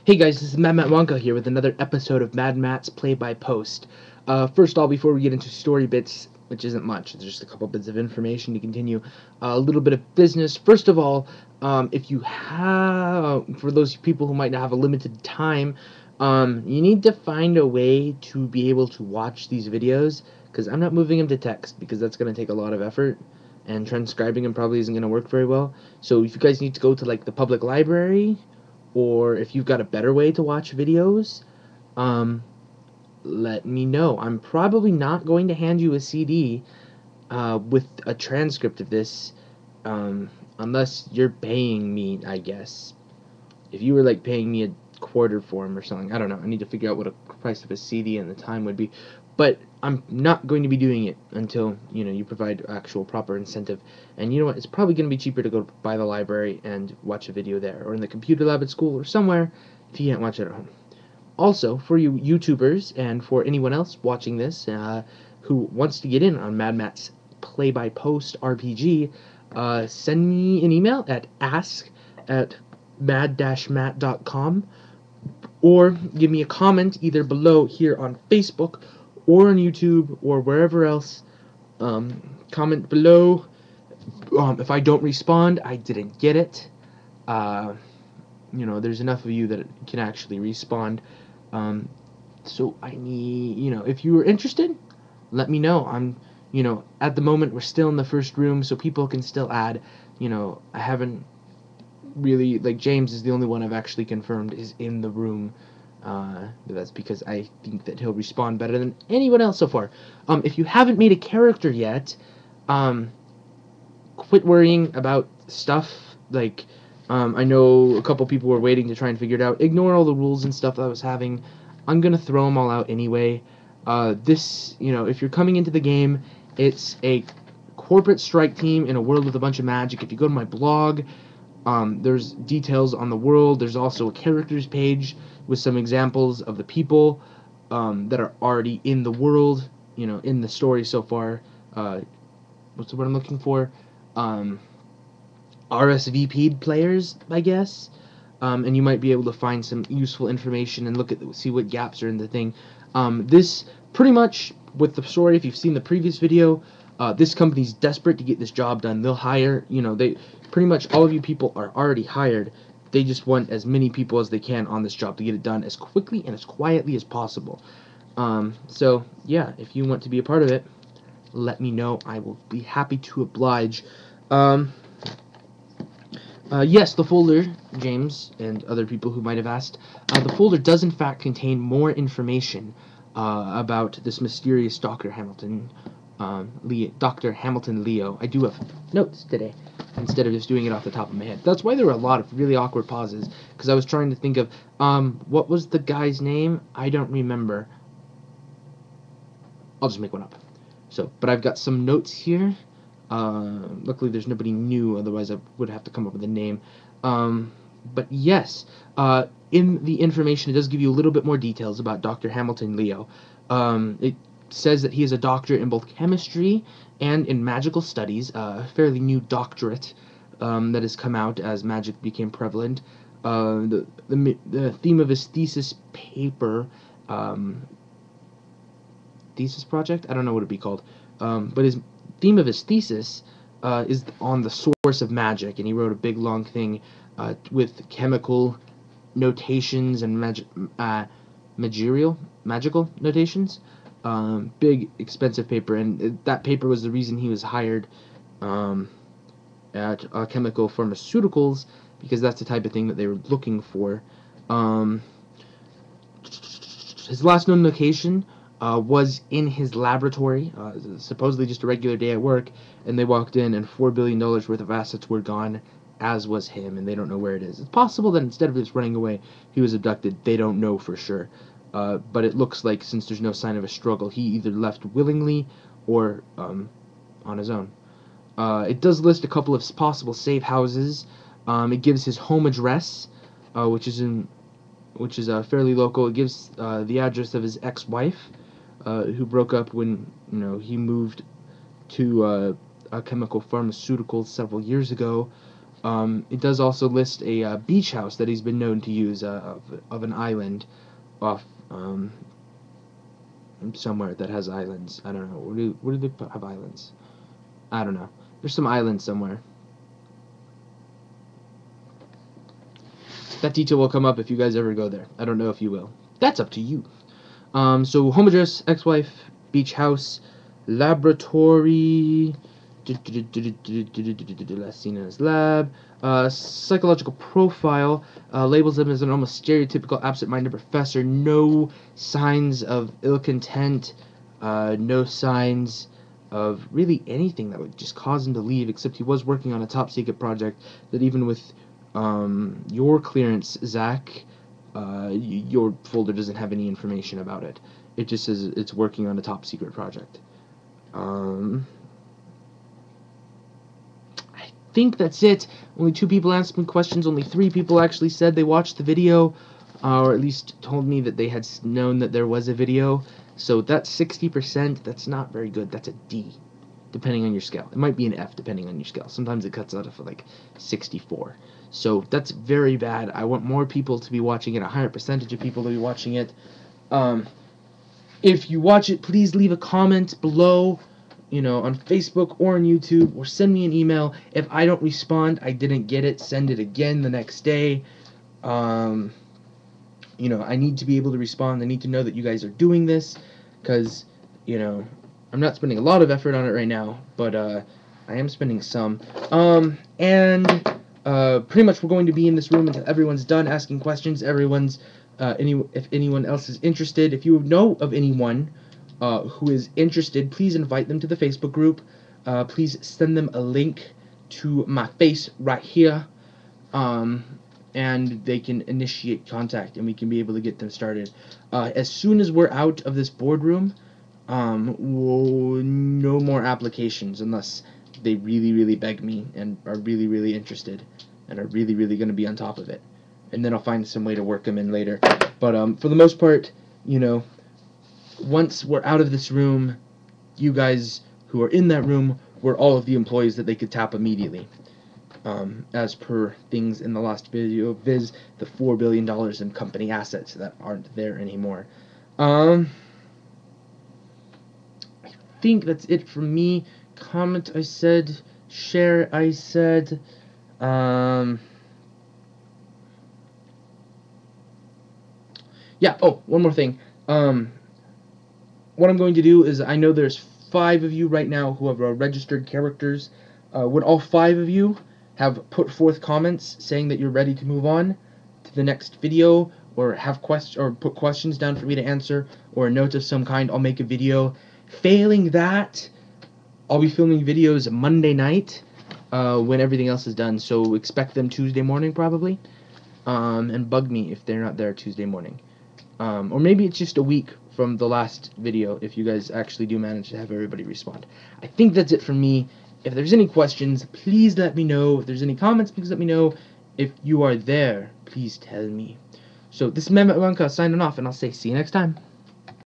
Hey guys, this is mattwandcow here with another episode of Mad Matt's Play by Post. First of all, before we get into story bits, which isn't much, it's just a couple bits of information to continue, a little bit of business. First of all, if you have, for those people who might not have a limited time, you need to find a way to be able to watch these videos, because I'm not moving them to text, because that's going to take a lot of effort, and transcribing them probably isn't going to work very well. So if you guys need to go to like the public library, or if you've got a better way to watch videos, let me know. I'm probably not going to hand you a CD with a transcript of this, unless you're paying me, I guess. If you were like paying me a quarter for them or something, I don't know. I need to figure out what a price of a CD and the time would be. But I'm not going to be doing it until, you provide actual proper incentive. And you know what? It's probably going to be cheaper to go by the library and watch a video there, or in the computer lab at school, or somewhere if you can't watch it at home. Also, for you YouTubers and for anyone else watching this who wants to get in on Mad Matt's play-by-post RPG, send me an email at ask@mad-matt.com, or give me a comment either below here on Facebook or on YouTube or wherever else. Comment below. If I don't respond, I didn't get it. There's enough of you that can actually respond. So I need, if you are interested, let me know. At the moment we're still in the first room, so people can still add. I haven't really, like, James is the only one I've actually confirmed is in the room. But that's because I think that he'll respond better than anyone else so far. If you haven't made a character yet, quit worrying about stuff. Like, I know a couple people were waiting to try and figure it out. Ignore all the rules and stuff that I was having. I'm gonna throw them all out anyway. If you're coming into the game, it's a corporate strike team in a world with a bunch of magic. If you go to my blog, there's details on the world. There's also a characters page with some examples of the people that are already in the world, in the story so far. What's the word I'm looking for? RSVP'd players, I guess. And you might be able to find some useful information and see what gaps are in the thing. This pretty much with the story. If you've seen the previous video, this company's desperate to get this job done. They'll hire. They pretty much all of you people are already hired. They just want as many people as they can on this job to get it done as quickly and as quietly as possible. So yeah, if you want to be a part of it, let me know. I will be happy to oblige. Yes, the folder, James, and other people who might have asked, the folder does in fact contain more information about this mysterious Dr. Hamilton Leo. I do have notes today, instead of just doing it off the top of my head. That's why there were a lot of really awkward pauses, because I was trying to think of, what was the guy's name? I don't remember. I'll just make one up. But I've got some notes here. Luckily there's nobody new, otherwise I would have to come up with a name. But yes, in the information it does give you a little bit more details about Dr. Hamilton Leo. It says that he is a doctor in both chemistry and in magical studies, a fairly new doctorate that has come out as magic became prevalent. The theme of his thesis paper, thesis project? I don't know what it'd be called. But his theme of his thesis is on the source of magic, and he wrote a big long thing with chemical notations and magical notations. Big expensive paper, and that paper was the reason he was hired at Chemical Pharmaceuticals, because that's the type of thing that they were looking for. His last known location was in his laboratory, supposedly just a regular day at work, and they walked in and $4 billion worth of assets were gone, as was him, and they don't know where it is. It's possible that instead of just running away, he was abducted. They don't know for sure. But it looks like, since there's no sign of a struggle, he either left willingly or on his own. It does list a couple of possible safe houses. It gives his home address, which is fairly local. It gives the address of his ex-wife, who broke up when he moved to Chemical Pharmaceuticals several years ago. It does also list a beach house that he's been known to use of an island off somewhere that has islands. I don't know. Where do they have islands? I don't know. There's some islands somewhere. That detail will come up if you guys ever go there. I don't know if you will. That's up to you. So home address, ex-wife, beach house, laboratory, last seen in his lab, psychological profile, labels him as an almost stereotypical absent-minded professor, no signs of ill content, no signs of really anything that would just cause him to leave, except he was working on a top-secret project that even with your clearance, Zach, your folder doesn't have any information about it. It just says it's working on a top secret project. I think that's it. Only 2 people asked me questions. Only 3 people actually said they watched the video, or at least told me that they had known that there was a video. So that's 60%. That's not very good. That's a D, depending on your scale. It might be an F, depending on your scale. Sometimes it cuts out of like 64. So that's very bad. I want more people to be watching it, a higher percentage of people to be watching it. If you watch it, please leave a comment below, on Facebook or on YouTube, or send me an email. If I don't respond, I didn't get it, send it again the next day. I need to be able to respond. I need to know that you guys are doing this, because, I'm not spending a lot of effort on it right now, but I am spending some. Pretty much we're going to be in this room until everyone's done asking questions. If anyone else is interested, if you know of anyone who is interested, please invite them to the Facebook group. Please send them a link to my face right here, and they can initiate contact, and we can be able to get them started. As soon as we're out of this boardroom, no more applications unless they really, really beg me and are really, really interested and are really, really going to be on top of it. And then I'll find some way to work them in later. But for the most part, once we're out of this room, you guys who are in that room were all of the employees that they could tap immediately. As per things in the last video, viz. The $4 billion in company assets that aren't there anymore. I think that's it for me. Comment, I said. Share, I said. Yeah, oh, one more thing. What I'm going to do is, I know there's 5 of you right now who have registered characters. Would all 5 of you have put forth comments saying that you're ready to move on to the next video, or have put questions down for me to answer, or a note of some kind, I'll make a video. Failing that, I'll be filming videos Monday night when everything else is done, so expect them Tuesday morning probably, and bug me if they're not there Tuesday morning. Or maybe it's just a week from the last video if you guys actually do manage to have everybody respond. I think that's it from me. If there's any questions, please let me know. If there's any comments, please let me know. If you are there, please tell me. So this is mattwandcow signing off, and I'll say see you next time.